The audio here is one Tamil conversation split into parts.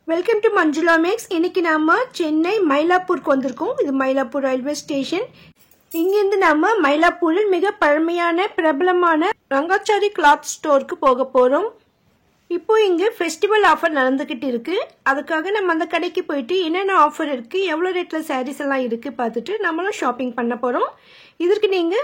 Welcome to Manjula maths. இன்னைக்கு நாம சென்னை மயிலாப்பூருக்கு வந்திருக்கோம். இது மயிலாப்பூர் ரயில்வே ஸ்டேஷன். இங்கிருந்து நாம மயிலாப்பூரில் மிக பழமையான பிரபலமான ரங்காச்சாரி கிளாத் ஸ்டோருக்கு போக போறோம். இப்போ இங்க ஃபெஸ்டிவல் ஆஃபர் நடந்துகிட்டு இருக்கு. அதுக்காக நம்ம அந்த கடைக்கு போயிட்டு என்னென்ன ஆஃபர் இருக்கு, எவ்வளவு ரேட்ல சாரீஸ் எல்லாம் இருக்கு பார்த்துட்டு நம்மளும் ஷாப்பிங் பண்ண போறோம். இதற்கு நீங்க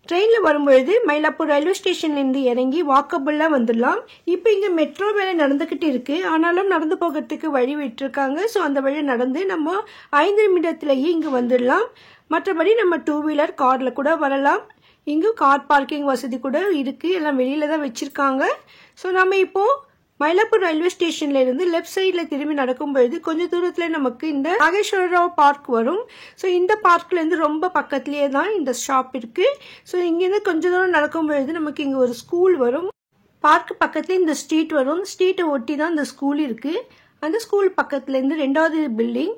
ட்ரெயின்ல வரும்பொழுது மயிலாப்பூர் ரயில்வே ஸ்டேஷன்ல இருந்து இறங்கி வாக்கபிளா வந்துடலாம். இப்போ இங்க மெட்ரோ வேலை நடந்துகிட்டு இருக்கு. ஆனாலும் நடந்து போகிறதுக்கு வழி விட்டுருக்காங்க. ஸோ அந்த வழி நடந்து நம்ம 5 நிமிடத்திலேயே இங்க வந்துடலாம். மற்றபடி நம்ம 2 வீலர் கார்ல கூட வரலாம். இங்கு கார் பார்க்கிங் வசதி கூட இருக்கு. எல்லாம் வெளியில தான் வச்சிருக்காங்க. ஸோ நம்ம இப்போ மயிலாப்பூர் ரயில்வே ஸ்டேஷன்ல இருந்து லெஃப்ட் சைட்ல திரும்பி நடக்கும்பொழுது கொஞ்ச தூரத்துல நமக்கு இந்த நாகேஸ்வரராவ் பார்க் வரும். ஸோ இந்த பார்க்ல இருந்து ரொம்ப பக்கத்திலேயே தான் இந்த ஷாப் இருக்கு. ஸோ இங்கிருந்து கொஞ்ச தூரம் நடக்கும்பொழுது நமக்கு இங்க ஒரு ஸ்கூல் வரும். பார்க் பக்கத்துல இந்த ஸ்ட்ரீட் வரும். ஸ்ட்ரீட்டை ஒட்டி தான் இந்த ஸ்கூல் இருக்கு. அந்த ஸ்கூல் பக்கத்துல இருந்து 2வது பில்டிங்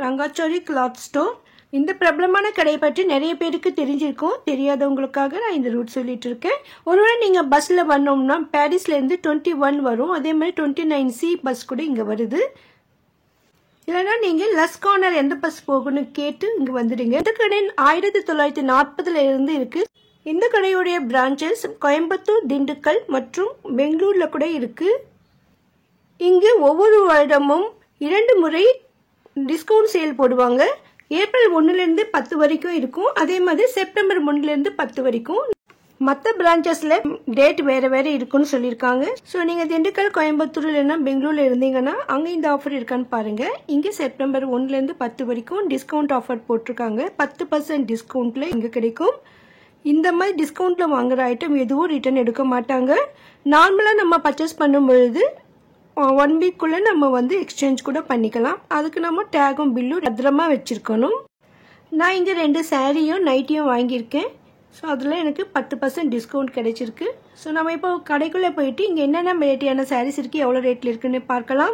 ரங்காச்சாரி கிளாத் ஸ்டோர். இந்த பிரபலமான கடையை பற்றி நிறைய பேருக்கு தெரிஞ்சிருக்கும். தெரியாதவங்களுக்காக நான் இந்த ரூட் சொல்லிட்டு இருக்கேன். ஒருவேளை நீங்க பஸ்ல வரணும்னா பாரிஸ்ல இருந்து 21 வரும். அதே மாதிரி 29C பஸ் கூட இங்க வருது. இல்லைன்னா நீங்க லஸ் கார்னர் எந்த பஸ் போகணும்னு கேட்டு இங்க வந்துடுங்க. இந்த கடை 1940 இருந்து இருக்கு. இந்த கடையுடைய பிரான்ச்சஸ் கோயம்புத்தூர், திண்டுக்கல் மற்றும் பெங்களூர்ல கூட இருக்கு. இங்கு ஒவ்வொரு வருடமும் 2 முறை டிஸ்கவுண்ட் சேல் போடுவாங்க. ஏப்ரல் 1 10 வரைக்கும் இருக்கும். அதே மாதிரி செப்டம்பர் 1 10 வரைக்கும். மற்ற பிரான்ச்சஸ்ல டேட் வேற வேற இருக்குன்னு சொல்லியிருக்காங்க. ஸோ நீங்க திண்டுக்கல், கோயம்புத்தூர் இல்லைன்னா பெங்களூர்ல இருந்தீங்கன்னா அங்க இந்த ஆஃபர் இருக்கான்னு பாருங்க. இங்க செப்டம்பர் 1 10 வரைக்கும் டிஸ்கவுண்ட் ஆஃபர் போட்டிருக்காங்க. 10% டிஸ்கவுண்ட்ல இங்க கிடைக்கும். இந்த மாதிரி டிஸ்கவுண்ட்ல வாங்குற ஐட்டம் எதுவும் ரிட்டர்ன் எடுக்க மாட்டாங்க. நார்மலா நம்ம பர்ச்சேஸ் பண்ணும் பொழுது 1 வீக்குள்ள நம்ம எக்ஸ்சேஞ்ச் கூட பண்ணிக்கலாம். அதுக்கு நம்ம டேகும் பில்லும் பத்திரமா வச்சிருக்கணும். நான் இங்க 2 சாரியும் நைட்டியும் வாங்கியிருக்கேன். ஸோ அதில் எனக்கு 10% டிஸ்கவுண்ட் கிடைச்சிருக்கு. ஸோ நம்ம இப்போ கடைக்குள்ளே போயிட்டு இங்கே என்னென்ன வெரைட்டியான சாரீஸ் இருக்கு, எவ்வளோ ரேட்ல இருக்குன்னு பார்க்கலாம்.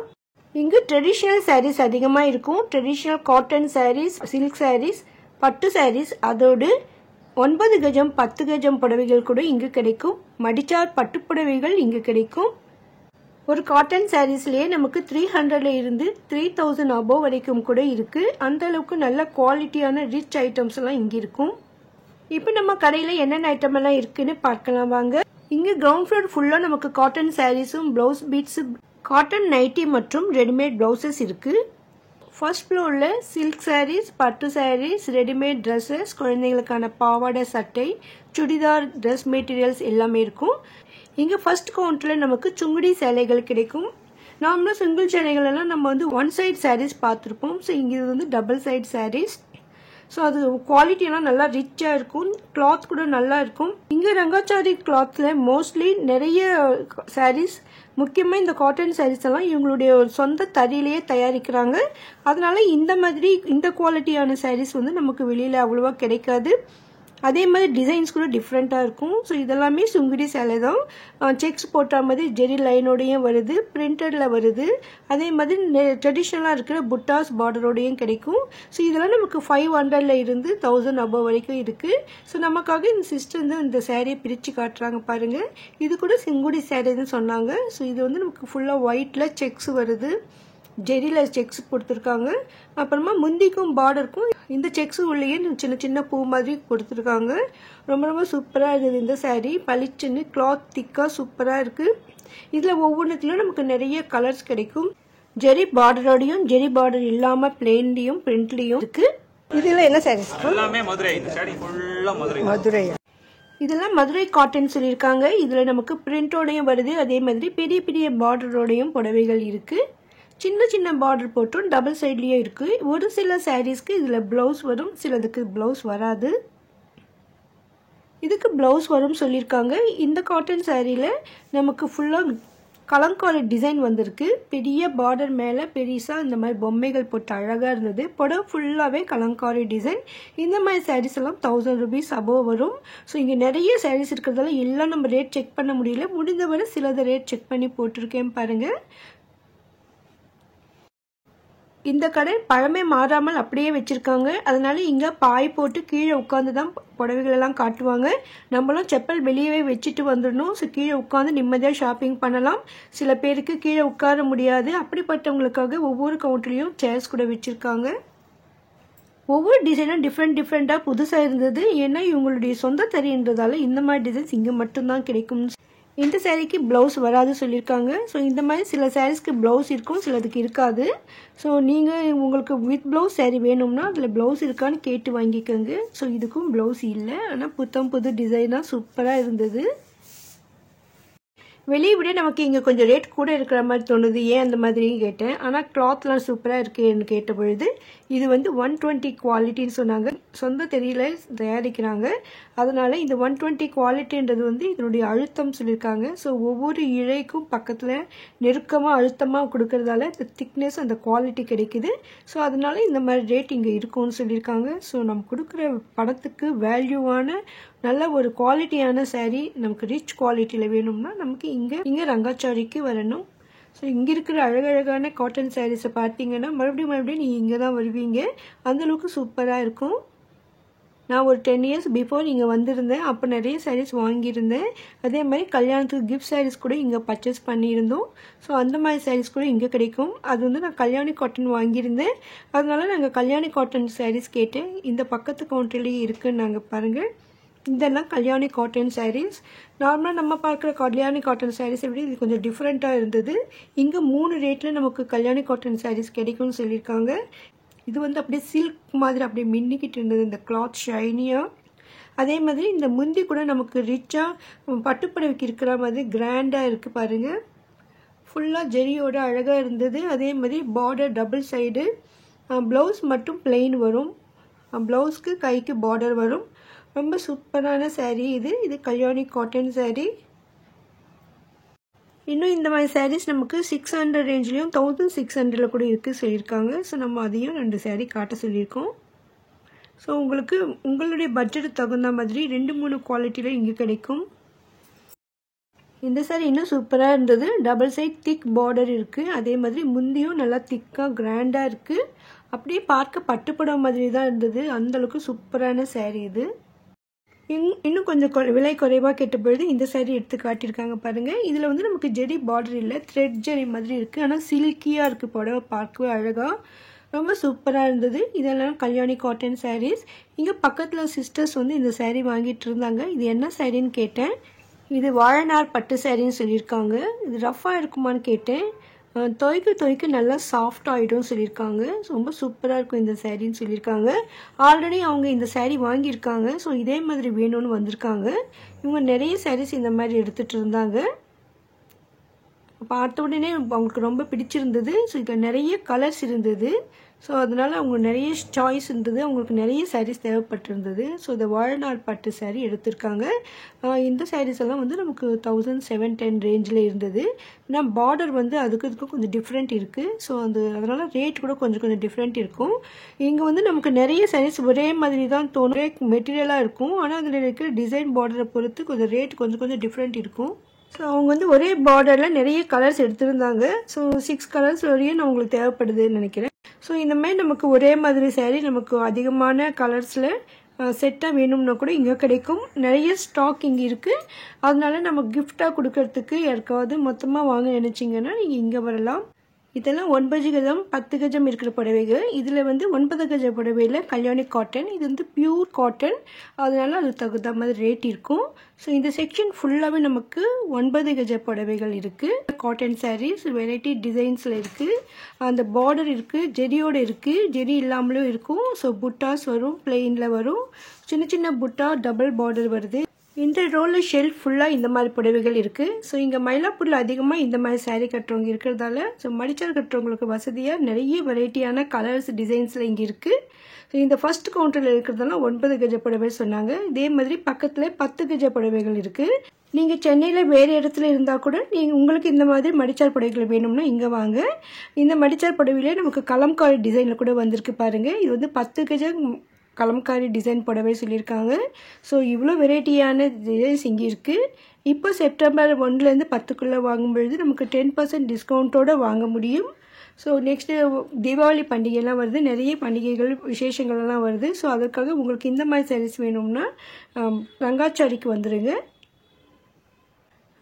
இங்கு ட்ரெடிஷ்னல் சாரீஸ் அதிகமாக இருக்கும். Traditional cotton saris, silk saris, பட்டு சாரீஸ், அதோடு 9 கஜம் 10 கஜம் புடவைகள் கூட இங்கு கிடைக்கும். மடிச்சார் பட்டு புடவைகள் இங்கு கிடைக்கும். ஒரு காட்டன் சாரீஸ்லயே நமக்கு 300ல இருந்து 3000 அபோவ் வரைக்கும் கூட இருக்கு. அந்த அளவுக்கு நல்ல குவாலிட்டியான ரிச் ஐட்டம்ஸ் எல்லாம் இங்க இருக்கும். இப்போ நம்ம கடையில என்னென்ன ஐட்டம் எல்லாம் இருக்குன்னு பார்க்கலாம் வாங்க. இங்க கிரவுண்ட் ஃப்ளோர் ஃபுல்லா நமக்கு காட்டன் சாரீஸும் பிளவுஸ் பீட்ஸ், காட்டன் நைட்டி மற்றும் ரெடிமேட் பிளவுசஸ் இருக்கு. ஃபர்ஸ்ட் ஃப்ளோர்ல சில்க் சாரீஸ், பட்டு சாரீஸ், ரெடிமேட் ட்ரெஸ்ஸஸ், குழந்தைகளுக்கான பாவாடை சட்டை, சுடிதார் ட்ரெஸ் மெட்டீரியல்ஸ் எல்லாமே இருக்கும். இங்க ஃபர்ஸ்ட் கவுண்டர்ல நமக்கு சுங்குடி சேலைகள் கிடைக்கும். நார்மலா சிங்கிள் சேலைகள் எல்லாம் நம்ம 1 சைடு சாரீஸ் பார்த்துருப்போம். ஸோ இங்க இது டபுள் சைடு சாரீஸ். ஸோ அது குவாலிட்டி எல்லாம் நல்லா ரிச்சா இருக்கும். கிளாத் கூட நல்லா இருக்கும். இங்க ரங்காச்சாரி கிளாத்ல மோஸ்ட்லி நிறைய சாரீஸ், முக்கியமா இந்த காட்டன் சாரீஸ் எல்லாம் இவங்களுடைய சொந்த தறியிலேயே தயாரிக்கிறாங்க. அதனால இந்த மாதிரி இந்த குவாலிட்டியான சாரீஸ் நமக்கு வெளியில அவ்வளவா கிடைக்காது. அதே மாதிரி டிசைன்ஸ் கூட டிஃப்ரெண்டா இருக்கும். ஸோ இதெல்லாமே சுங்குடி சேலை தான். செக்ஸ் போட்ட மாதிரி ஜெரி லைனோடையும் வருது, பிரிண்டட்ல வருது. அதே மாதிரி ட்ரெடிஷ்னலா இருக்கிற புட்டாஸ் பார்டரோடையும் கிடைக்கும். ஸோ இதெல்லாம் நமக்கு 500ல இருந்து 1000 அபோவ் வரைக்கும் இருக்கு. ஸோ நமக்காக இந்த சிஸ்டர் இந்த சேரீயை பிரிச்சு காட்டுறாங்க பாருங்க. இது கூட சுங்குடி சேரீன்னு சொன்னாங்க. ஸோ இது நமக்கு ஃபுல்லா ஒயிட்ல செக்ஸ் வருது, ஜெரியில செக்ஸ் கொடுத்துருக்காங்க. அப்புறமா முந்திக்கும் பார்டருக்கும் இந்த செக்ஸ் உள்ளேயே சின்ன சின்ன பூ மாதிரி கொடுத்துருக்காங்க. ரொம்ப ரொம்ப சூப்பரா இருக்குது இந்த சாரீ. பளிச்சுன்னு கிளாத் திக்கா சூப்பரா இருக்கு. இதுல ஒவ்வொன்றுத்திலும் நமக்கு நிறைய கலர்ஸ் கிடைக்கும். ஜெரி பார்டரோடையும் ஜெரி பார்டர் இல்லாம பிளெயின்லயும் பிரிண்ட்லயும் இருக்கு. இதுல என்ன சாரீஸ்? எல்லாமே மதுரை. இந்த சாரீ ஃபுல்லா மதுரை. இதெல்லாம் மதுரை காட்டன் சொல்லியிருக்காங்க. இதுல நமக்கு பிரிண்டோடையும் வருது. அதே மாதிரி பெரிய பெரிய பார்டரோடையும் புடவைகள் இருக்கு. சின்ன சின்ன பார்டர் போட்டும் டபுள் சைட்லயே இருக்கு. ஒரு சில சாரீஸ்க்கு இதுல பிளவுஸ் வரும், சிலதுக்கு பிளவுஸ் வராது. இதுக்கு பிளவுஸ் வரும் சொல்லியிருக்காங்க. இந்த காட்டன் சாரீல நமக்கு ஃபுல்லா கலங்காரி டிசைன் வந்திருக்கு. பெரிய பார்டர் மேல பெருசா இந்த மாதிரி பொம்மைகள் போட்டு அழகா இருந்தது. புடவை ஃபுல்லாவே கலங்காரி டிசைன். இந்த மாதிரி சாரீஸ் எல்லாம் 1000 rupees அபோவ் வரும். ஸோ இங்க நிறைய சாரீஸ் இருக்கிறதால எல்லாம் நம்ம ரேட் செக் பண்ண முடியல. முடிந்தவரை சிலது ரேட் செக் பண்ணி போட்டிருக்கேன் பாருங்க. இந்த கடை பழமை மாறாமல் அப்படியே வச்சுருக்காங்க. அதனால இங்கே பாய் போட்டு கீழே உட்காந்து தான் புடவைகளெல்லாம் காட்டுவாங்க. நம்மளும் செப்பல் வெளியவே வச்சுட்டு வந்துடணும். ஸோ கீழே உட்காந்து நிம்மதியாக ஷாப்பிங் பண்ணலாம். சில பேருக்கு கீழே உட்கார முடியாது. அப்படிப்பட்டவங்களுக்காக ஒவ்வொரு கவுண்டர்லேயும் சேர்ஸ் கூட வச்சுருக்காங்க. ஒவ்வொரு டிசைனும் டிஃப்ரெண்ட்டாக புதுசாக இருந்தது. ஏன்னா இவங்களுடைய சொந்த தறின்றதால இந்த மாதிரி டிசைன்ஸ் இங்கே மட்டும்தான் கிடைக்கும். இந்த சாரீக்கு ப்ளவுஸ் வராது சொல்லியிருக்காங்க. ஸோ இந்த மாதிரி சில சாரீஸ்க்கு ப்ளவுஸ் இருக்கும், சிலதுக்கு இருக்காது. ஸோ நீங்கள் உங்களுக்கு வித் ப்ளவுஸ் சாரீ வேணும்னா அதில் ப்ளவுஸ் இருக்கான்னு கேட்டு வாங்கிக்கோங்க. ஸோ இதுக்கும் ப்ளவுஸ் இல்லை. ஆனால் புது டிசைனாக சூப்பராக இருந்தது. வெளியே விட நமக்கு இங்கே கொஞ்சம் ரேட் கூட இருக்கிற மாதிரி தோணுது. ஏன் அந்த மாதிரியும் கேட்டேன். ஆனால் கிளாத்லாம் சூப்பராக இருக்குன்னு கேட்ட பொழுது இது வந்து 120 குவாலிட்டின்னு சொன்னாங்க. சொந்த தெரியல தயாரிக்கிறாங்க. அதனால இந்த 120 குவாலிட்டின்றது வந்து இதனுடைய அழுத்தம் சொல்லியிருக்காங்க. ஸோ ஒவ்வொரு இழைக்கும் பக்கத்தில் நெருக்கமாக அழுத்தமாக கொடுக்கறதால இந்த திக்னஸ் அந்த குவாலிட்டி கிடைக்குது. ஸோ அதனால இந்த மாதிரி ரேட் இங்கே இருக்கும்னு சொல்லியிருக்காங்க. ஸோ நம்ம கொடுக்குற பணத்துக்கு வேல்யூவான நல்ல ஒரு குவாலிட்டியான சாரீ நமக்கு ரிச் குவாலிட்டியில் வேணும்னா நமக்கு இங்கே ரங்காச்சாரிக்கு வரணும். ஸோ இங்கே இருக்கிற அழகழகான காட்டன் சாரீஸை பார்த்தீங்கன்னா மறுபடியும் நீங்கள் இங்கே தான் வருவீங்க. அந்தளவுக்கு சூப்பராக இருக்கும். நான் ஒரு 10 இயர்ஸ் பிஃபோர் இங்கே வந்திருந்தேன். அப்போ நிறைய சாரீஸ் வாங்கியிருந்தேன். அதே மாதிரி கல்யாணத்துக்கு கிஃப்ட் சாரீஸ் கூட இங்கே பர்ச்சேஸ் பண்ணியிருந்தோம். ஸோ அந்த மாதிரி சாரீஸ் கூட இங்கே கிடைக்கும். அது வந்து நான் கல்யாணி காட்டன் வாங்கியிருந்தேன். அதனால நாங்கள் கல்யாணி காட்டன் சாரீஸ் கேட்டேன். இந்த பக்கத்து கவுண்டர்லேயே இருக்குன்னு நாங்கள் பாருங்கள். இதெல்லாம் கல்யாணி காட்டன் சாரீஸ். நார்மலாக நம்ம பார்க்குற கல்யாணி காட்டன் சாரீஸை விட இது கொஞ்சம் டிஃப்ரெண்ட்டாக இருந்தது. இங்கே 3 ரேட்டில் நமக்கு கல்யாணி காட்டன் சாரீஸ் கிடைக்கும்னு சொல்லியிருக்காங்க. இது வந்து அப்படியே சில்க் மாதிரி அப்படியே மின்னிக்கிட்டு இருந்தது. இந்த கிளாத் ஷைனியாக. அதே மாதிரி இந்த முந்தி கூட நமக்கு ரிச்சாக பட்டுப்புடவைக்கு இருக்கிற மாதிரி கிராண்டாக இருக்குது பாருங்கள். ஃபுல்லாக ஜெரியோட அழகாக இருந்தது. அதே மாதிரி பார்டர் டபுள் சைடு. ப்ளவுஸ் மட்டும் பிளெயின் வரும். ப்ளவுஸ்க்கு கைக்கு பார்டர் வரும். ரொம்ப சூப்பரான சாரீ இது கல்யாணி காட்டன் சாரீ. இன்னும் இந்த மாதிரி சாரீஸ் நமக்கு 600 ரேஞ்ச்லேயும் 1600 கூட இருக்குது சொல்லியிருக்காங்க. ஸோ நம்ம அதையும் 2 சாரீ காட்ட சொல்லியிருக்கோம். ஸோ உங்களுக்கு உங்களுடைய பட்ஜெட்டுக்கு தகுந்த மாதிரி 2-3 குவாலிட்டியில் இங்கே கிடைக்கும். இந்த சாரீ இன்னும் சூப்பராக இருந்தது. டபுள் சைட் திக் பார்டர் இருக்குது. அதே மாதிரி முந்தியும் நல்லா திக்காக கிராண்டாக இருக்குது. அப்படியே பார்க்க பட்டுப்புடவை மாதிரி தான் இருந்தது. அந்தளவுக்கு சூப்பரான சாரீ இது. இன்னும் கொஞ்சம் விலை குறைவாக கேட்ட பொழுது இந்த சாரீ எடுத்து காட்டியிருக்காங்க பாருங்கள். இதில் வந்து நமக்கு ஜெரி பார்டர் இல்லை, த்ரெட் ஜெரி மாதிரி இருக்குது. ஆனால் சில்கியாக இருக்குது புடவை, பார்க்கவே அழகாக ரொம்ப சூப்பராக இருந்தது. இதெல்லாம் கல்யாணி காட்டன் சாரீஸ். இங்கே பக்கத்தில் சிஸ்டர்ஸ் வந்து இந்த சாரீ வாங்கிட்டு இருந்தாங்க. இது என்ன சாரின்னு கேட்டேன். இது வாழைநார் பட்டு சாரின்னு சொல்லியிருக்காங்க. இது ரஃப்பாக இருக்குமான்னு கேட்டேன். துவைக்க நல்லா சாஃப்ட் ஆகிடும் சொல்லியிருக்காங்க. ரொம்ப சூப்பராக இருக்கும் இந்த சாரின்னு சொல்லியிருக்காங்க. ஆல்ரெடி அவங்க இந்த சாரீ வாங்கியிருக்காங்க. ஸோ இதே மாதிரி வேணும்னு வந்திருக்காங்க. இவங்க நிறைய சாரீஸ் இந்த மாதிரி எடுத்துகிட்டு இருந்தாங்க. பார்த்த உடனே அவங்களுக்கு ரொம்ப பிடிச்சிருந்தது. ஸோ இதில் நிறைய கலர்ஸ் இருந்தது. ஸோ அதனால் அவங்க நிறைய சாய்ஸ் இருந்தது. அவங்களுக்கு நிறைய சாரீஸ் தேவைப்பட்டிருந்தது. ஸோ இந்த வாழைநாள் பட்டு சாரீ எடுத்திருக்காங்க. இந்த சாரீஸ் எல்லாம் வந்து நமக்கு 1710 ரேஞ்சில் இருந்தது. ஆனால் பார்டர் வந்து அதுக்கு கொஞ்சம் டிஃப்ரெண்ட் இருக்குது. ஸோ அதனால் ரேட் கூட கொஞ்சம் டிஃப்ரெண்ட் இருக்கும். இங்கே வந்து நமக்கு நிறைய சாரீஸ் ஒரே மாதிரி தான் தோணும். மெட்டீரியலாக இருக்கும். ஆனால் அதில் இருக்கிற டிசைன் பார்டரை பொறுத்து கொஞ்சம் ரேட் கொஞ்சம் டிஃப்ரெண்ட் இருக்கும். ஸோ அவங்க வந்து ஒரே பார்டரில் நிறைய கலர்ஸ் எடுத்திருந்தாங்க. ஸோ 6 கலர்ஸ் வரையும் அவங்களுக்கு தேவைப்படுதுன்னு நினைக்கிறேன். ஸோ இந்த மாதிரி நமக்கு ஒரே மாதிரி சாரீ நமக்கு அதிகமான கலர்ஸில் செட்டாக வேணும்னா கூட இங்கே கிடைக்கும். நிறைய ஸ்டாக் இங்கே இருக்குது. அதனால நம்ம கிஃப்டாக கொடுக்கறதுக்கு யாருக்காவது மொத்தமாக வாங்க நினச்சிங்கன்னா நீங்கள் இங்கே வரலாம். இதெல்லாம் 9 கஜம் 10 கஜம் இருக்கிற புடவைகள். இதில் வந்து 9 கஜ புடவையில் கல்யாணி காட்டன். இது வந்து பியூர் காட்டன். அதனால அது தகுந்த மாதிரி ரேட் இருக்கும். ஸோ இந்த செக்ஷன் ஃபுல்லாகவே நமக்கு 9 கஜ புடவைகள் இருக்குது. காட்டன் சாரீஸ் வெரைட்டி டிசைன்ஸில் இருக்குது. அந்த பார்டர் இருக்குது, ஜெரியோடு இருக்குது, ஜெரி இல்லாமலும் இருக்கும். ஸோ புட்டாஸ் வரும், பிளெயினில் வரும், சின்ன புட்டா டபுள் பார்டர் வருது. இந்த ரோலில் ஷெல்ஃப் ஃபுல்லாக இந்த மாதிரி புடவைகள் இருக்குது. ஸோ இங்கே மயிலாப்பூரில் அதிகமாக இந்த மாதிரி சாரீ கட்டுறவங்க இருக்கிறதால ஸோ மடிச்சார் கட்டுறவங்களுக்கு வசதியாக நிறைய வெரைட்டியான கலர்ஸ் டிசைன்ஸில் இங்கே இருக்குது. ஸோ இந்த ஃபர்ஸ்ட் கவுண்டரில் இருக்கிறதெல்லாம் 9 கஜ புடவை சொன்னாங்க. இதே மாதிரி பக்கத்தில் 10 கஜ புடவைகள் இருக்குது. நீங்கள் சென்னையில் வேறு இடத்துல இருந்தால் கூட உங்களுக்கு இந்த மாதிரி மடிச்சார் புடவைகள் வேணும்னா இங்கே வாங்க. இந்த மடிச்சார் புடவையிலே நமக்கு கலம்காரி டிசைனில் கூட வந்திருக்கு பாருங்கள். இது வந்து 10 கஜ கலம்காரி டிசைன் புடவை சொல்லியிருக்காங்க. ஸோ இவ்வளோ வெரைட்டியான டிசைன்ஸ் இங்கே இருக்குது. இப்போ செப்டம்பர் 1லேருந்து 10க்குள்ளே வாங்கும்பொழுது நமக்கு 10% டிஸ்கவுண்ட்டோடு வாங்க முடியும். ஸோ நெக்ஸ்ட்டு தீபாவளி பண்டிகைலாம் வருது, நிறைய பண்டிகைகள் விசேஷங்கள்லாம் வருது. ஸோ அதற்காக உங்களுக்கு இந்த மாதிரி சாரீஸ் வேணும்னா ரங்காச்சாரிக்கு வந்துடுங்க.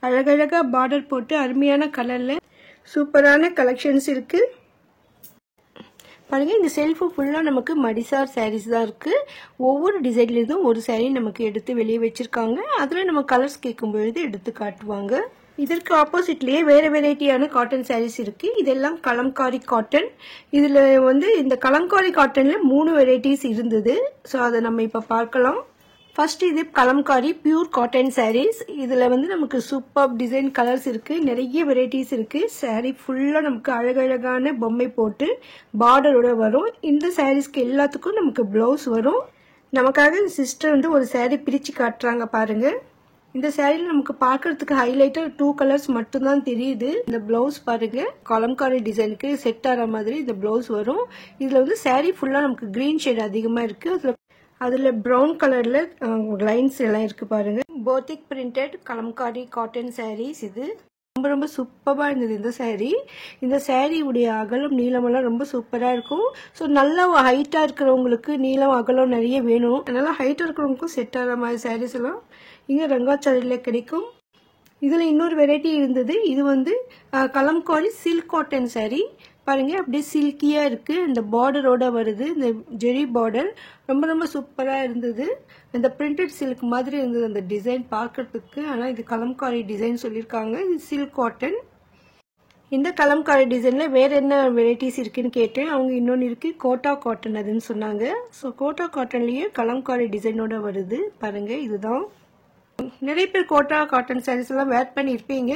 அழகழகாக பார்டர் போட்டு அருமையான கலரில் சூப்பரான கலெக்ஷன்ஸ் இருக்குது பாருங்கள். இந்த செல்ஃபு ஃபுல்லாக நமக்கு மடிசார் சாரீஸ் தான் இருக்குது. ஒவ்வொரு டிசைன்லேருந்தும் ஒரு சாரீ நமக்கு எடுத்து வெளியே வச்சுருக்காங்க. அதில் நம்ம கலர்ஸ் கேட்கும்பொழுது எடுத்து காட்டுவாங்க. இதற்கு ஆப்போசிட்லேயே வேறு வெரைட்டியான காட்டன் சாரீஸ் இருக்குது. இதெல்லாம் கலம்காரி காட்டன். இதில் வந்து இந்த கலம்காரி காட்டனில் 3 வெரைட்டிஸ் இருந்தது. ஸோ அதை நம்ம இப்போ பார்க்கலாம். ஃபர்ஸ்ட் இது கலம்காரி பியூர் காட்டன் சாரீஸ். இதில் வந்து நமக்கு சூப்பர் டிசைன் கலர்ஸ் இருக்குது, நிறைய வெரைட்டிஸ் இருக்குது. சாரீ ஃபுல்லாக நமக்கு அழகழகான பொம்மை போட்டு பார்டரோட வரும். இந்த சாரீஸ்க்கு எல்லாத்துக்கும் நமக்கு ப்ளவுஸ் வரும். நமக்காக சிஸ்டர் வந்து ஒரு சாரீ பிரித்து காட்டுறாங்க பாருங்கள். இந்த சாரியில் நமக்கு பார்க்கறதுக்கு ஹைலைட்டாக 2 கலர்ஸ் மட்டும்தான் தெரியுது. இந்த பிளவுஸ் பாருங்க, கலம்காரி டிசைனுக்கு செட் ஆகிற மாதிரி இந்த பிளவுஸ் வரும். இதில் வந்து சாரீ ஃபுல்லாக நமக்கு கிரீன் ஷேட் அதிகமாக இருக்குது. அதில் ப்ரௌன் கலரில் லைன்ஸ் எல்லாம் இருக்குது பாருங்கள். போத்திக் பிரிண்டட் கலம்காரி காட்டன் சாரீஸ். இது ரொம்ப ரொம்ப சூப்பராக இருந்தது இந்த சாரீ. இந்த சாரீவுடைய அகலம் நீளமெல்லாம் ரொம்ப சூப்பராக இருக்கும். ஸோ நல்லா ஹைட்டாக இருக்கிறவங்களுக்கு நீளம் அகலம் நிறைய வேணும். அதனால் ஹைட்டாக இருக்கிறவங்களுக்கும் செட் ஆகிற மாதிரி சாரீஸ் எல்லாம் இங்கே ரங்காச்சாரியில் கிடைக்கும். இதில் இன்னொரு வெரைட்டி இருந்தது. இது வந்து கலம்காரி சில்க் காட்டன் சாரீ பாருங்க, அப்படியே சில்கியாக இருக்குது. இந்த பார்டரோட வருது, இந்த ஜெரி பார்டர் ரொம்ப ரொம்ப சூப்பராக இருந்தது. இந்த பிரிண்டட் சில்க் மாதிரி இருந்தது அந்த டிசைன் பார்க்கறதுக்கு. ஆனால் இது கலம்காரி டிசைன் சொல்லியிருக்காங்க. இது சில்க் காட்டன். இந்த கலம்காரி டிசைனில் வேறு என்ன வெரைட்டிஸ் இருக்குன்னு கேட்டேன். அவங்க இன்னொன்று இருக்குது கோட்டா காட்டன் அதுன்னு சொன்னாங்க. ஸோ கோட்டா காட்டன்லேயே கலம்காரி டிசைனோட வருது பாருங்கள். இதுதான் நிறைய பேர் கோட்டா காட்டன் சாரீஸ் எல்லாம் வேர் பண்ணி இருப்பீங்க.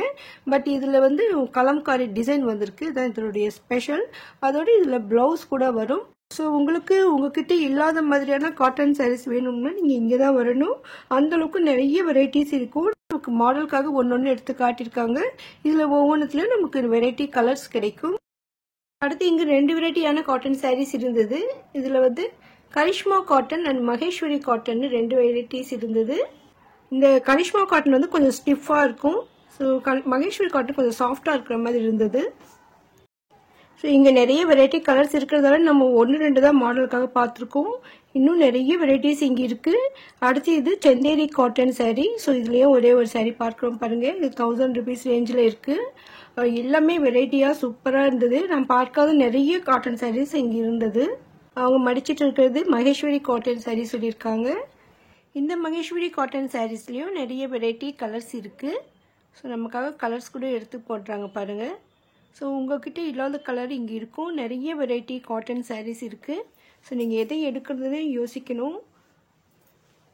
பட் இதில் வந்து கலம்காரி டிசைன் வந்திருக்கு, இதான் இதனுடைய ஸ்பெஷல். அதோட இதில் ப்ளவுஸ் கூட வரும். ஸோ உங்களுக்கு உங்ககிட்ட இல்லாத மாதிரியான காட்டன் சாரீஸ் வேணும்னா நீங்கள் இங்கே தான் வரணும். அந்தளவுக்கு நிறைய வெரைட்டிஸ் இருக்கும். நமக்கு மாடலுக்காக ஒன்று எடுத்து காட்டியிருக்காங்க. இதில் ஒவ்வொன்றுத்துலையும் நமக்கு வெரைட்டி கலர்ஸ் கிடைக்கும். அடுத்து இங்கே 2 வெரைட்டியான காட்டன் சாரீஸ் இருந்தது. இதில் வந்து Karishma cotton and Maheshwari cotton 2 varieties இருந்தது. இந்த கரிஷ்மா காட்டன் வந்து கொஞ்சம் ஸ்டிஃபாக இருக்கும். ஸோ மகேஸ்வரி காட்டன் கொஞ்சம் சாஃப்டாக இருக்கிற மாதிரி இருந்தது. ஸோ இங்கே நிறைய வெரைட்டி கலர்ஸ் இருக்கிறதால நம்ம 1-2 தான் மாடலுக்காக பார்த்துருக்கோம். இன்னும் நிறைய வெரைட்டிஸ் இங்கே இருக்குது. அடுத்து இது செந்தேரி காட்டன் சாரீ. ஸோ இதுலேயும் ஒரே ஒரு சாரீ பார்க்குறோம் பாருங்கள். இது 1000 rupees ரேஞ்சில் இருக்குது. எல்லாமே வெரைட்டியாக சூப்பராக இருந்தது. நான் பார்க்காத நிறைய காட்டன் சாரீஸ் இங்கே இருந்தது. அவங்க மடிச்சிட்டு இருக்கிறது மகேஸ்வரி காட்டன் சாரீ சொல்லியிருக்காங்க. இந்த மகேஸ்வரி காட்டன் சாரீஸ்லேயும் நிறைய வெரைட்டி கலர்ஸ் இருக்குது. ஸோ நமக்காக கலர்ஸ் கூட எடுத்து போடுறாங்க பாருங்கள். ஸோ உங்கள்கிட்ட இல்லாத கலர் இங்கே இருக்கும். நிறைய வெரைட்டி காட்டன் சாரீஸ் இருக்குது. ஸோ நீங்கள் எதை எடுக்கிறதுனே யோசிக்கணும்.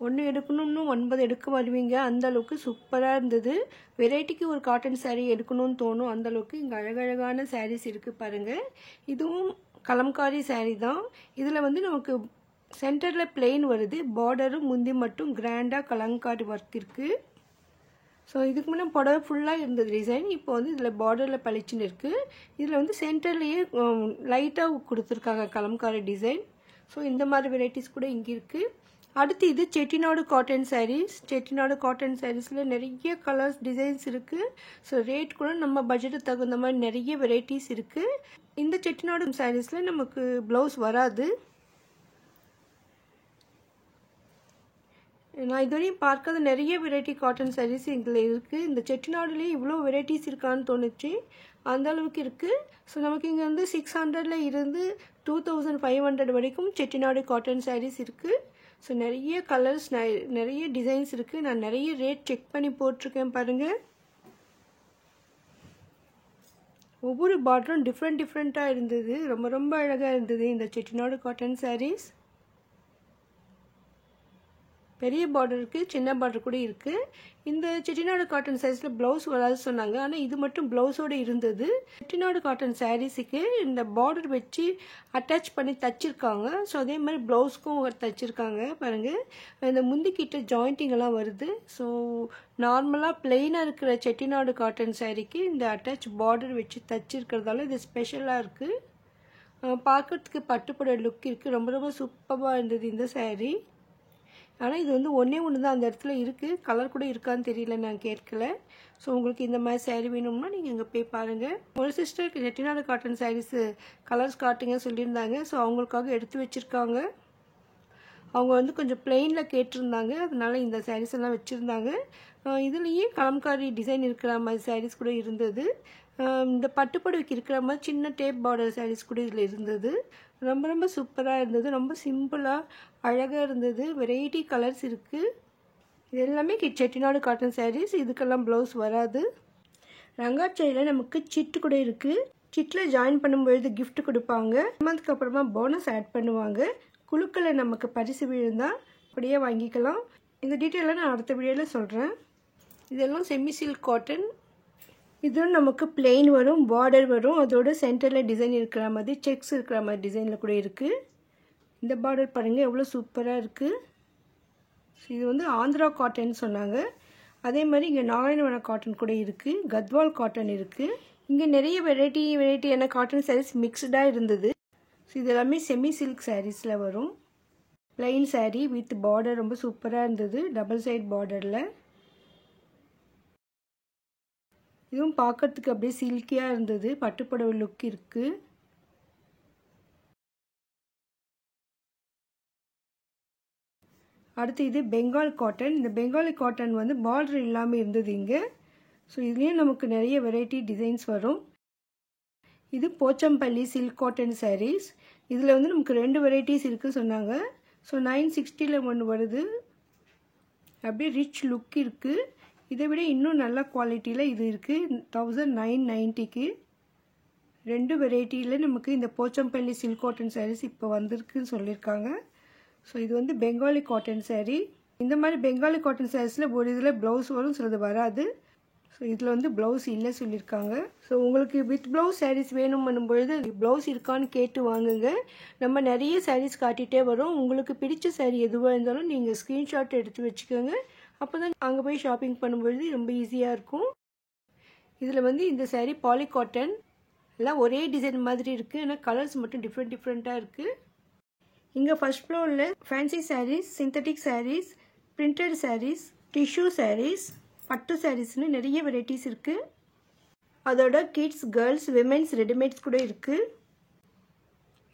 ஒன்று எடுக்கணும்னு 9 எடுக்க வருவீங்க. அந்த அளவுக்கு சூப்பராக இருந்தது. வெரைட்டிக்கு ஒரு காட்டன் சாரீ எடுக்கணும்னு தோணும். அந்தளவுக்கு இங்கே அழகழகான சாரீஸ் இருக்குது பாருங்கள். இதுவும் கலம்காரி சாரீ தான். இதில் வந்து நமக்கு சென்டரில் பிளெயின் வருது. பார்டரும் முந்தி மட்டும் கிராண்டாக கலம்காரி ஒர்க் இருக்குது. ஸோ இதுக்கு முன்னே புடவை ஃபுல்லாக இருந்தது டிசைன். இப்போ வந்து இதில் பார்டரில் பளிச்சுன்னு இருக்குது. இதில் வந்து சென்டர்லேயே லைட்டாக கொடுத்துருக்காங்க கலம்காரி டிசைன். ஸோ இந்த மாதிரி வெரைட்டிஸ் கூட இங்கே இருக்குது. அடுத்து இது செட்டிநாடு காட்டன் சாரீஸ். செட்டிநாடு காட்டன் சாரீஸில் நிறைய கலர்ஸ் டிசைன்ஸ் இருக்குது. ஸோ ரேட் கூட நம்ம பட்ஜெட்டுக்கு தகுந்த மாதிரி நிறைய வெரைட்டிஸ் இருக்குது. இந்த செட்டிநாடு சாரீஸில் நமக்கு ப்ளவுஸ் வராது. நான் இதுவரையும் பார்க்காத நிறைய வெரைட்டி காட்டன் சாரீஸ் இதில் இருக்குது. இந்த செட்டிநாடுலேயே இவ்வளோ வெரைட்டிஸ் இருக்கான்னு தோணுச்சு. அந்த அளவுக்கு இருக்குது. ஸோ நமக்கு இங்கே வந்து 600 இருந்து 2500 வரைக்கும் செட்டிநாடு காட்டன் சாரீஸ் இருக்குது. ஸோ நிறைய கலர்ஸ் நிறைய டிசைன்ஸ் இருக்குது. நான் நிறைய ரேட் செக் பண்ணி போட்டிருக்கேன் பாருங்கள். ஒவ்வொரு பார்டரும் டிஃப்ரெண்ட்டாக இருந்தது. ரொம்ப ரொம்ப அழகாக இருந்தது இந்த செட்டிநாடு காட்டன் சாரீஸ். பெரிய பார்டர் இருக்குது, சின்ன பார்டர் கூட இருக்குது. இந்த செட்டிநாடு காட்டன் சாரீஸில் ப்ளவுஸ் வராது சொன்னாங்க. ஆனால் இது மட்டும் ப்ளவுஸோடு இருந்தது. செட்டிநாடு காட்டன் சாரீஸுக்கு இந்த பார்டர் வச்சு அட்டாச் பண்ணி தச்சிருக்காங்க. ஸோ அதே மாதிரி ப்ளவுஸ்க்கும் தச்சிருக்காங்க பாருங்கள். இந்த முந்திக்கிட்ட ஜாயிண்டிங்கெல்லாம் வருது. ஸோ நார்மலாக பிளெயினாக இருக்கிற செட்டிநாடு காட்டன் சாரீக்கு இந்த அட்டாச் பார்டர் வச்சு தச்சிருக்கிறதால இது ஸ்பெஷலாக இருக்குது. பார்க்குறதுக்கு பட்டுப்புட லுக் இருக்குது. ரொம்ப ரொம்ப சூப்பராக இருந்தது இந்த சாரீ. ஆனால் இது வந்து ஒன்றே ஒன்று தான் அந்த இடத்துல இருக்குது. கலர் கூட இருக்கான்னு தெரியல, நான் கேட்கல. ஸோ உங்களுக்கு இந்த மாதிரி சாரீ வேணும்னா நீங்கள் இங்கே போய் பாருங்கள். ஒரு சிஸ்டருக்கு செட்டிநாடு காட்டன் சாரீஸு கலர்ஸ் காட்டுங்க சொல்லியிருந்தாங்க. ஸோ அவங்களுக்காக எடுத்து வச்சுருக்காங்க. அவங்க வந்து கொஞ்சம் பிளெயினில் கேட்டிருந்தாங்க, அதனால இந்த சாரீஸ் எல்லாம் வச்சுருந்தாங்க. இதுலேயே கலம்காரி டிசைன் இருக்கிற மாதிரி சாரீஸ் கூட இருந்தது. இந்த பட்டுப்புடவைக்கு இருக்கிற மாதிரி சின்ன டேப் பார்டர் சாரீஸ் கூட இதில் இருந்தது. ரொம்ப ரொம்ப சூப்பராக இருந்தது. ரொம்ப சிம்பிளாக அழகாக இருந்தது. வெரைட்டி கலர்ஸ் இருக்குது. இது எல்லாமே செட்டிநாடு காட்டன் சாரீஸ். இதுக்கெல்லாம் ப்ளவுஸ் வராது. ரங்காச்சாரியில் நமக்கு சிட்டு கூட இருக்குது. சிட்டில் ஜாயின் பண்ணும்பொழுது கிஃப்ட் கொடுப்பாங்க. மந்த்க்கு அப்புறமா போனஸ் ஆட் பண்ணுவாங்க. குழுக்களை நமக்கு பரிசு விழுந்தால் அப்படியே வாங்கிக்கலாம். இந்த டீட்டெயிலாக நான் அடுத்த வீடியோவில் சொல்கிறேன். இதெல்லாம் செமி சில்க் காட்டன். இதுவும் நமக்கு பிளெயின் வரும், பார்டர் வரும், அதோட சென்டரில் டிசைன் இருக்கிற மாதிரி செக்ஸ் இருக்கிற மாதிரி டிசைனில் கூட இருக்குது. இந்த பார்டர் பாருங்கள் எவ்வளோ சூப்பராக இருக்குது. இது வந்து ஆந்திரா காட்டன் சொன்னாங்க. அதே மாதிரி இங்கே நாராயணவனம் காட்டன் கூட இருக்குது. கத்வால் காட்டன் இருக்குது. இங்கே நிறைய வெரைட்டியான காட்டன் சாரீஸ் மிக்ஸ்டாக இருந்தது. ஸோ இது எல்லாமே செமி சில்க் சாரீஸில் வரும். பிளைன் சாரீ வித் பார்டர் ரொம்ப சூப்பராக இருந்தது, டபுள் சைட் பார்டரில். இதுவும் பார்க்கறதுக்கு அப்படியே சில்கியாக இருந்தது. பட்டுப்புடவை லுக் இருக்குது. அடுத்து இது பெங்கால் காட்டன். இந்த பெங்காலி காட்டன் வந்து பார்டர் இல்லாமல் இருந்தது இங்கே. ஸோ இதுலேயும் நமக்கு நிறைய வெரைட்டி டிசைன்ஸ் வரும். இது போச்சம்பள்ளி சில்க் காட்டன் சாரீஸ். இதில் வந்து நமக்கு 2 வெரைட்டிஸ் இருக்குது சொன்னாங்க. ஸோ 960 ஒன்று வருது. அப்படியே ரிச் லுக் இருக்குது. இதை விட இன்னும் நல்ல குவாலிட்டியில் இது இருக்குது 1990க்கு. 2 வெரைட்டியில் நமக்கு இந்த போச்சம்பள்ளி சில்க் காட்டன் சாரீஸ் இப்போ வந்திருக்குன்னு சொல்லியிருக்காங்க. ஸோ இது வந்து பெங்காலி காட்டன் சாரீ. இந்த மாதிரி பெங்காலி காட்டன் சாரீஸில் ஒரு இதில் ப்ளவுஸ் வரும், சிலது வராது. ஸோ இதில் வந்து ப்ளவுஸ் இல்லை சொல்லியிருக்காங்க. ஸோ உங்களுக்கு வித் ப்ளவுஸ் சாரீஸ் வேணும் பண்ணும்பொழுது ப்ளவுஸ் இருக்கான்னு கேட்டு வாங்குங்க. நம்ம நிறைய சாரீஸ் காட்டிகிட்டே வரோம். உங்களுக்கு பிடிச்ச சாரீ எதுவாக இருந்தாலும் நீங்கள் ஸ்க்ரீன்ஷாட் எடுத்து வச்சுக்கோங்க. அப்போ தான் அங்கே போய் ஷாப்பிங் பண்ணும்பொழுது ரொம்ப ஈஸியாக இருக்கும். இதில் வந்து இந்த சாரீ பாலி காட்டன். எல்லாம் ஒரே டிசைன் மாதிரி இருக்குது, ஆனால் கலர்ஸ் மட்டும் டிஃப்ரெண்ட்டாக இருக்குது. இங்கே ஃபர்ஸ்ட் ஃப்ளோரில் fancy saris, synthetic saris, printed saris, tissue saris, பட்டு சாரீஸ்னு நிறைய வெரைட்டிஸ் இருக்குது. அதோட கிட்ஸ், கேர்ள்ஸ், விமென்ஸ் ரெடிமேட்ஸ் கூட இருக்குது.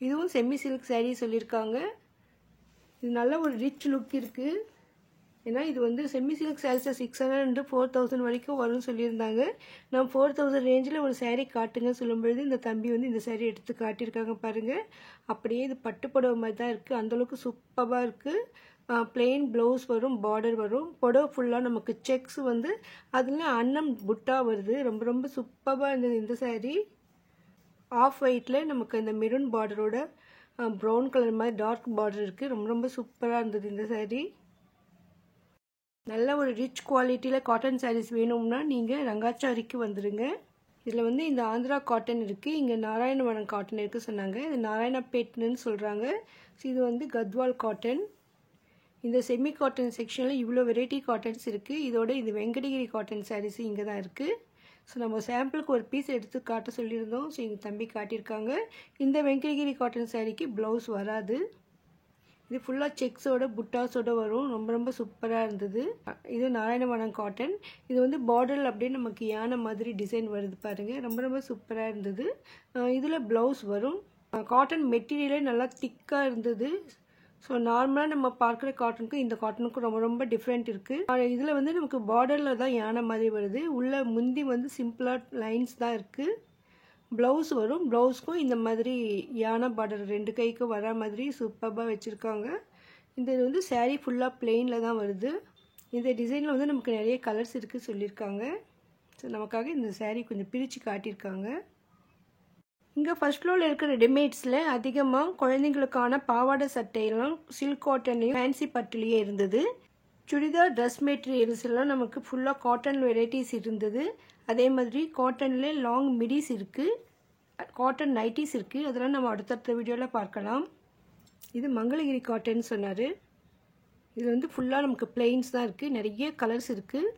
இதுவும் செமி சில்க் சாரீ சொல்லியிருக்காங்க. இது நல்ல ஒரு ரிச் லுக் இருக்குது. ஏன்னா இது வந்து செமி சில்க் சாரீஸில் 600 4000 வரைக்கும் வரும்னு சொல்லியிருந்தாங்க. நான் 4000 ரேஞ்சில் ஒரு சாரீ காட்டுங்க சொல்லும்பொழுது இந்த தம்பி வந்து இந்த சாரீ எடுத்து காட்டியிருக்காங்க பாருங்கள். அப்படியே இது பட்டுப்புடவை மாதிரி தான் இருக்குது. அந்தளவுக்கு சூப்பராக இருக்குது. பிளெயின் ப்ளவுஸ் வரும், பார்டர் வரும். புடவை ஃபுல்லாக நமக்கு செக்ஸ் வந்து அதில் அன்னம் புட்டா வருது. ரொம்ப ரொம்ப சூப்பராக இருந்தது இந்த சாரீ. ஆஃப் ஒயிட்டில் நமக்கு இந்த மெரூன் பார்டரோட ப்ரௌன் கலர் மாதிரி டார்க் பார்டர் இருக்குது. ரொம்ப ரொம்ப சூப்பராக இருந்தது இந்த சாரீ. நல்ல ஒரு ரிச் குவாலிட்டியில் காட்டன் சாரீஸ் வேணும்னா நீங்கள் ரங்காச்சாரிக்கு வந்துடுங்க. இதில் வந்து இந்த ஆந்திரா காட்டன் இருக்குது, இங்கே நாராயணவனம் காட்டன் இருக்குது சொன்னாங்க. இது நாராயணப்பேட்னு சொல்கிறாங்க. ஸோ இது வந்து கத்வால் காட்டன். இந்த செமி காட்டன் செக்ஷனில் இவ்வளோ வெரைட்டி காட்டன்ஸ் இருக்குது. இதோட இந்த வெங்கடகிரி காட்டன் சாரீஸ் இங்கே தான் இருக்குது. ஸோ நம்ம சாம்பிளுக்கு ஒரு பீஸ் எடுத்து காட்ட சொல்லியிருந்தோம். ஸோ எங்கள் தம்பி காட்டியிருக்காங்க. இந்த வெங்கடகிரி காட்டன் சாரீக்கு ப்ளவுஸ் வராது. இது ஃபுல்லாக செக்ஸோட புட்டாஸோட வரும். ரொம்ப ரொம்ப சூப்பராக இருந்தது. இது நாராயணவனம் காட்டன். இது வந்து பார்டரில் அப்படியே நமக்கு யானை மாதிரி டிசைன் வருது பாருங்கள். ரொம்ப ரொம்ப சூப்பராக இருந்தது. இதில் ப்ளவுஸ் வரும். காட்டன் மெட்டீரியலே நல்லா திக்காக இருந்தது. ஸோ நார்மலாக நம்ம பார்க்குற காட்டனுக்கும் இந்த காட்டனுக்கும் ரொம்ப ரொம்ப டிஃப்ரெண்ட் இருக்குது. இதில் வந்து நமக்கு பார்டரில் தான் யானை மாதிரி வருது. உள்ள முந்தி வந்து சிம்பிளாக லைன்ஸ் தான் இருக்குது. ப்ளவுஸ் வரும். ப்ளவுஸ்க்கும் இந்த மாதிரி யானை பார்டர் 2 கைக்கும் வர மாதிரி சூப்பராக வச்சுருக்காங்க. இந்த இது வந்து சாரீ ஃபுல்லாக பிளெயினில் தான் வருது. இந்த டிசைனில் வந்து நமக்கு நிறைய கலர்ஸ் இருக்குது சொல்லியிருக்காங்க. ஸோ நமக்காக இந்த சாரீ கொஞ்சம் பிரித்து காட்டியிருக்காங்க. இங்கே ஃபர்ஸ்ட் ஃப்ளோரில் இருக்கிற ரெடிமேட்ஸில் அதிகமாக குழந்தைங்களுக்கான பாவாடை சட்டையெல்லாம் சில்க் காட்டன்லேயும் ஃபேன்சி பட்டுலேயே இருந்தது. சுடிதார் ட்ரெஸ் மெட்டீரியல்ஸ் எல்லாம் நமக்கு ஃபுல்லாக காட்டன் வெரைட்டிஸ் இருந்தது. அதே மாதிரி காட்டனில் லாங் மிடிஸ் இருக்குது, காட்டன் நைட்டிஸ் இருக்குது. அதெல்லாம் நம்ம அடுத்தடுத்த வீடியோவில் பார்க்கலாம். இது மங்களகிரி காட்டன் சொன்னார். இது வந்து ஃபுல்லாக நமக்கு பிளெயின்ஸ் தான் இருக்குது. நிறைய கலர்ஸ் இருக்குது.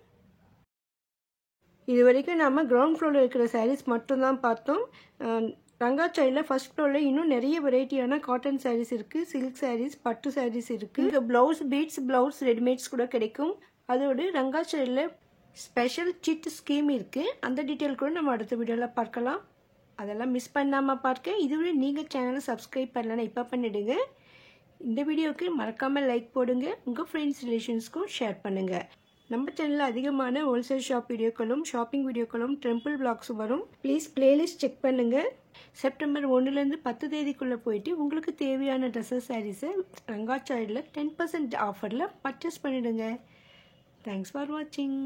இது வரைக்கும் நம்ம கிரவுண்ட் ஃப்ளோரில் இருக்கிற சாரீஸ் மட்டும்தான் பார்த்தோம். ரங்காச்சாரியில் ஃபர்ஸ்ட் ஃப்ளோரில் இன்னும் நிறைய வெரைட்டியான காட்டன் சாரீஸ் இருக்குது, சில்க் சாரீஸ், பட்டு சாரீஸ் இருக்குது. இங்கே ப்ளவுஸ், பீட்ஸ் ப்ளவுஸ், ரெடிமேட்ஸ் கூட கிடைக்கும். அதோடு ரங்காச்சாரியில் ஸ்பெஷல் சிட் ஸ்கீம் இருக்குது. அந்த டீட்டெயில் கூட நம்ம அடுத்த வீடியோவில் பார்க்கலாம். அதெல்லாம் மிஸ் பண்ணாமல் பார்க்க இதுவரை நீங்கள் சேனலை சப்ஸ்கிரைப் பண்ணலன்னா இப்போ பண்ணிவிடுங்க. இந்த வீடியோவுக்கு மறக்காமல் லைக் போடுங்க. உங்கள் ஃப்ரெண்ட்ஸ் ரிலேஷன்ஸ்க்கும் ஷேர் பண்ணுங்கள். நம்ம சேனலில் அதிகமான ஹோல்சேல் ஷாப் வீடியோக்களும் ஷாப்பிங் வீடியோக்களும் டெம்பிள் பிளாக்ஸும் வரும். ப்ளீஸ் பிளேலிஸ்ட் செக் பண்ணுங்கள். செப்டம்பர் 1லேருந்து 10 தேதிக்குள்ளே போயிட்டு உங்களுக்கு தேவையான ட்ரெஸ்ஸஸ் சாரீஸை ரங்காச்சாரியில் 10% ஆஃபரில் பர்ச்சேஸ் பண்ணிவிடுங்க. தேங்க்ஸ் ஃபார் வாட்சிங்.